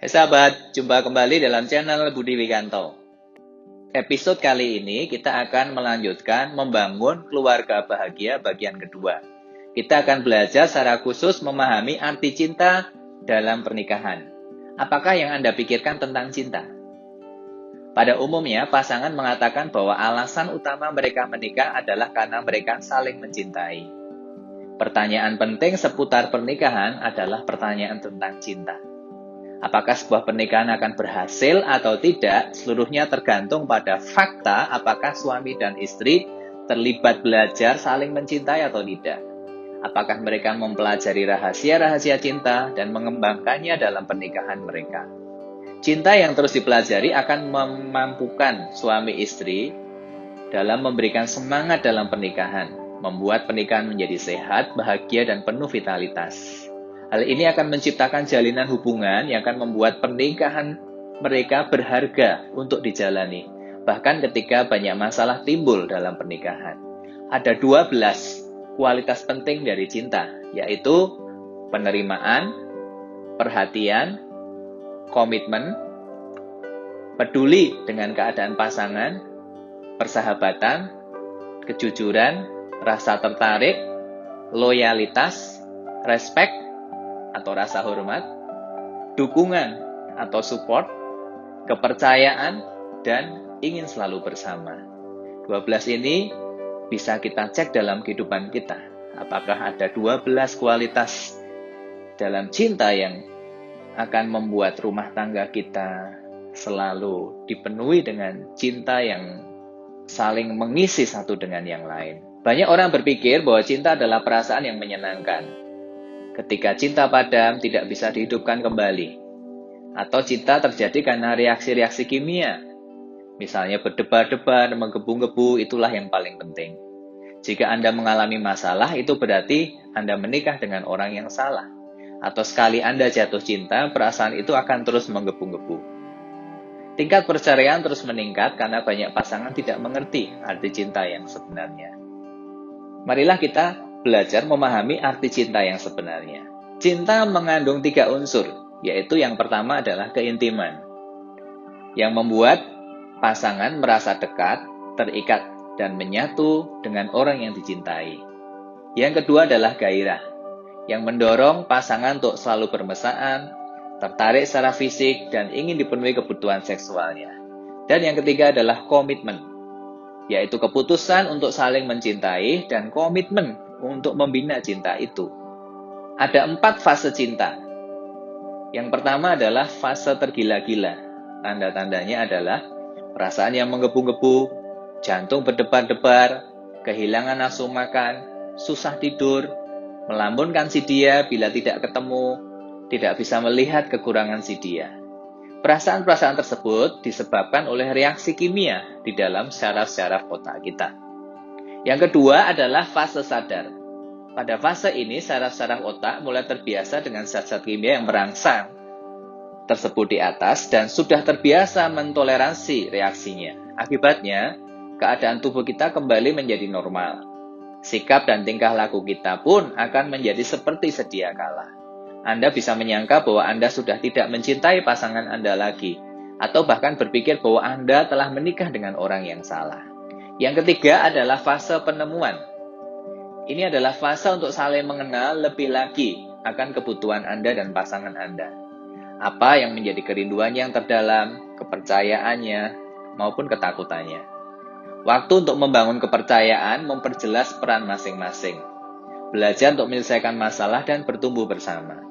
Hai sahabat, jumpa kembali dalam channel Budi Wikanto. Episode kali ini kita akan melanjutkan membangun keluarga bahagia bagian kedua. Kita akan belajar secara khusus memahami arti cinta dalam pernikahan. Apakah yang Anda pikirkan tentang cinta? Pada umumnya, pasangan mengatakan bahwa alasan utama mereka menikah adalah karena mereka saling mencintai. Pertanyaan penting seputar pernikahan adalah pertanyaan tentang cinta. Apakah sebuah pernikahan akan berhasil atau tidak, seluruhnya tergantung pada fakta apakah suami dan istri terlibat belajar saling mencintai atau tidak. Apakah mereka mempelajari rahasia-rahasia cinta dan mengembangkannya dalam pernikahan mereka. Cinta yang terus dipelajari akan memampukan suami istri dalam memberikan semangat dalam pernikahan, membuat pernikahan menjadi sehat, bahagia, dan penuh vitalitas. Hal ini akan menciptakan jalinan hubungan yang akan membuat pernikahan mereka berharga untuk dijalani, bahkan ketika banyak masalah timbul dalam pernikahan. Ada 12 kualitas penting dari cinta, yaitu penerimaan, perhatian, komitmen, peduli dengan keadaan pasangan, persahabatan, kejujuran, rasa tertarik, loyalitas, respek atau rasa hormat, dukungan atau support, kepercayaan, dan ingin selalu bersama. 12 ini bisa kita cek dalam kehidupan kita. Apakah ada 12 kualitas dalam cinta yang akan membuat rumah tangga kita selalu dipenuhi dengan cinta yang saling mengisi satu dengan yang lain. Banyak orang berpikir bahwa cinta adalah perasaan yang menyenangkan. Ketika cinta padam tidak bisa dihidupkan kembali, atau cinta terjadi karena reaksi-reaksi kimia, misalnya berdebar-debar, menggebu-gebu, itulah yang paling penting. Jika Anda mengalami masalah, itu berarti Anda menikah dengan orang yang salah, atau sekali Anda jatuh cinta, perasaan itu akan terus menggebu-gebu. Tingkat perceraian terus meningkat karena banyak pasangan tidak mengerti arti cinta yang sebenarnya. Marilah kita belajar memahami arti cinta yang sebenarnya. Cinta mengandung 3 unsur, yaitu yang pertama adalah keintiman, yang membuat pasangan merasa dekat, terikat, dan menyatu dengan orang yang dicintai. Yang kedua adalah gairah, yang mendorong pasangan untuk selalu bermesraan, tertarik secara fisik, dan ingin dipenuhi kebutuhan seksualnya. Dan yang ketiga adalah komitmen, yaitu keputusan untuk saling mencintai dan komitmen untuk membina cinta itu. Ada 4 fase cinta. Yang pertama adalah fase tergila-gila. Tanda-tandanya adalah perasaan yang menggebu-gebu, jantung berdebar-debar, kehilangan nafsu makan, susah tidur, melambunkan si dia bila tidak ketemu, tidak bisa melihat kekurangan si dia. Perasaan-perasaan tersebut disebabkan oleh reaksi kimia di dalam syaraf-syaraf otak kita. Yang kedua adalah fase sadar. Pada fase ini, syaraf-syaraf otak mulai terbiasa dengan zat-zat kimia yang merangsang tersebut di atas dan sudah terbiasa mentoleransi reaksinya. Akibatnya, keadaan tubuh kita kembali menjadi normal. Sikap dan tingkah laku kita pun akan menjadi seperti sedia kala. Anda bisa menyangka bahwa Anda sudah tidak mencintai pasangan Anda lagi, atau bahkan berpikir bahwa Anda telah menikah dengan orang yang salah. Yang ketiga adalah fase penemuan. Ini adalah fase untuk saling mengenal lebih lagi akan kebutuhan Anda dan pasangan Anda. Apa yang menjadi kerinduan yang terdalam, kepercayaannya, maupun ketakutannya. Waktu untuk membangun kepercayaan, memperjelas peran masing-masing. Belajar untuk menyelesaikan masalah dan bertumbuh bersama.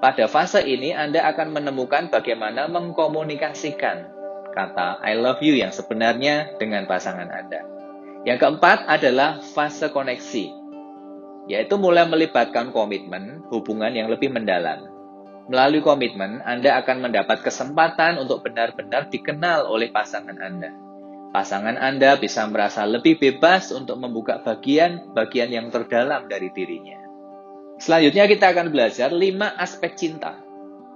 Pada fase ini, Anda akan menemukan bagaimana mengkomunikasikan kata I love you yang sebenarnya dengan pasangan Anda. Yang keempat adalah fase koneksi, yaitu mulai melibatkan komitmen, hubungan yang lebih mendalam. Melalui komitmen, Anda akan mendapat kesempatan untuk benar-benar dikenal oleh pasangan Anda. Pasangan Anda bisa merasa lebih bebas untuk membuka bagian-bagian yang terdalam dari dirinya. Selanjutnya kita akan belajar 5 aspek cinta.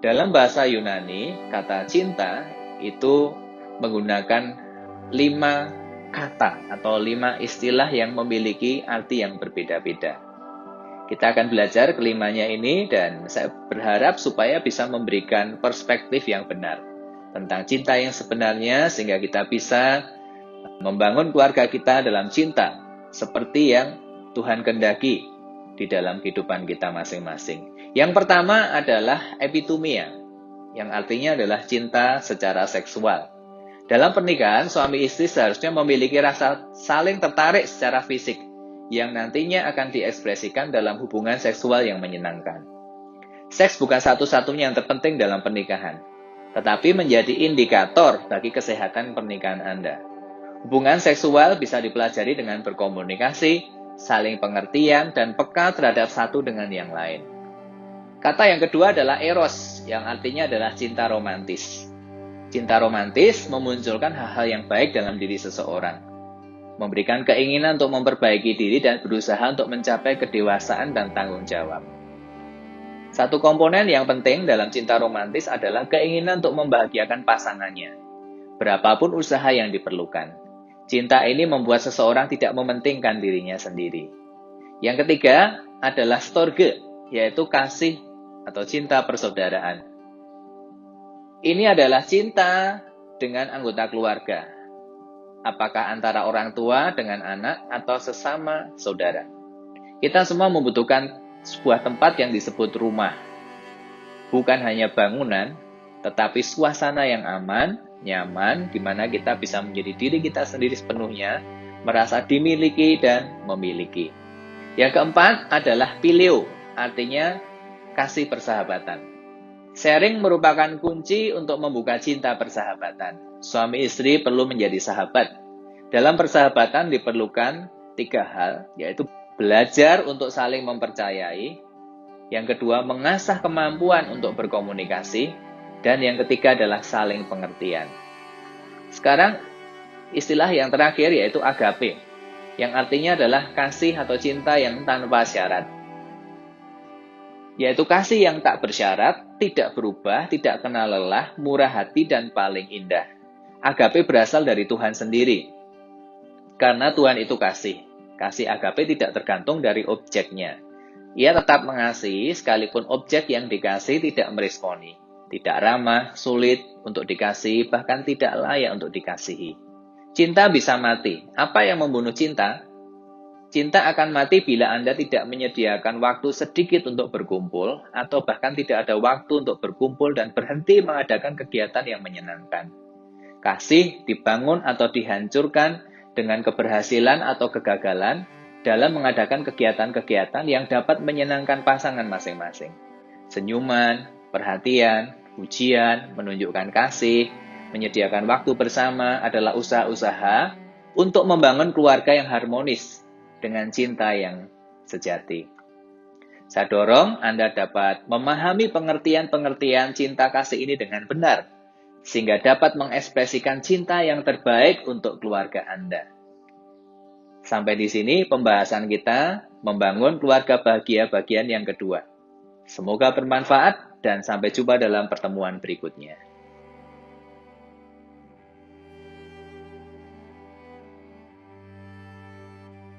Dalam bahasa Yunani, kata cinta itu menggunakan 5 kata atau 5 istilah yang memiliki arti yang berbeda-beda. Kita akan belajar kelimanya ini dan saya berharap supaya bisa memberikan perspektif yang benar tentang cinta yang sebenarnya sehingga kita bisa membangun keluarga kita dalam cinta seperti yang Tuhan kehendaki di dalam kehidupan kita masing-masing. Yang pertama adalah epitumia, yang artinya adalah cinta secara seksual. Dalam pernikahan, suami istri seharusnya memiliki rasa saling tertarik secara fisik, yang nantinya akan diekspresikan dalam hubungan seksual yang menyenangkan. Seks bukan satu-satunya yang terpenting dalam pernikahan, tetapi menjadi indikator bagi kesehatan pernikahan Anda. Hubungan seksual bisa dipelajari dengan berkomunikasi, saling pengertian, dan peka terhadap satu dengan yang lain. Kata yang kedua adalah eros, yang artinya adalah cinta romantis. Cinta romantis memunculkan hal-hal yang baik dalam diri seseorang, memberikan keinginan untuk memperbaiki diri dan berusaha untuk mencapai kedewasaan dan tanggung jawab. Satu komponen yang penting dalam cinta romantis adalah keinginan untuk membahagiakan pasangannya, berapapun usaha yang diperlukan. Cinta ini membuat seseorang tidak mementingkan dirinya sendiri. Yang ketiga adalah storge, yaitu kasih atau cinta persaudaraan. Ini adalah cinta dengan anggota keluarga, apakah antara orang tua dengan anak atau sesama saudara. Kita semua membutuhkan sebuah tempat yang disebut rumah. Bukan hanya bangunan, tetapi suasana yang aman, nyaman, di mana kita bisa menjadi diri kita sendiri sepenuhnya, merasa dimiliki dan memiliki. Yang keempat adalah phileo, artinya kasih persahabatan. Sharing merupakan kunci untuk membuka cinta persahabatan. Suami istri perlu menjadi sahabat. Dalam persahabatan diperlukan 3 hal, yaitu belajar untuk saling mempercayai, yang kedua mengasah kemampuan untuk berkomunikasi, dan yang ketiga adalah saling pengertian. Sekarang istilah yang terakhir yaitu agape, yang artinya adalah kasih atau cinta yang tanpa syarat. Yaitu kasih yang tak bersyarat, tidak berubah, tidak kenal lelah, murah hati, dan paling indah. Agape berasal dari Tuhan sendiri. Karena Tuhan itu kasih. Kasih agape tidak tergantung dari objeknya. Ia tetap mengasihi sekalipun objek yang dikasih tidak meresponi. Tidak ramah, sulit untuk dikasihi, bahkan tidak layak untuk dikasihi. Cinta bisa mati. Apa yang membunuh cinta? Cinta akan mati bila Anda tidak menyediakan waktu sedikit untuk berkumpul, atau bahkan tidak ada waktu untuk berkumpul dan berhenti mengadakan kegiatan yang menyenangkan. Kasih dibangun atau dihancurkan dengan keberhasilan atau kegagalan dalam mengadakan kegiatan-kegiatan yang dapat menyenangkan pasangan masing-masing. Senyuman, perhatian, pujian, menunjukkan kasih, menyediakan waktu bersama adalah usaha-usaha untuk membangun keluarga yang harmonis dengan cinta yang sejati. Saya dorong Anda dapat memahami pengertian-pengertian cinta kasih ini dengan benar, sehingga dapat mengekspresikan cinta yang terbaik untuk keluarga Anda. Sampai di sini pembahasan kita membangun keluarga bahagia bagian yang kedua. Semoga bermanfaat dan sampai jumpa dalam pertemuan berikutnya.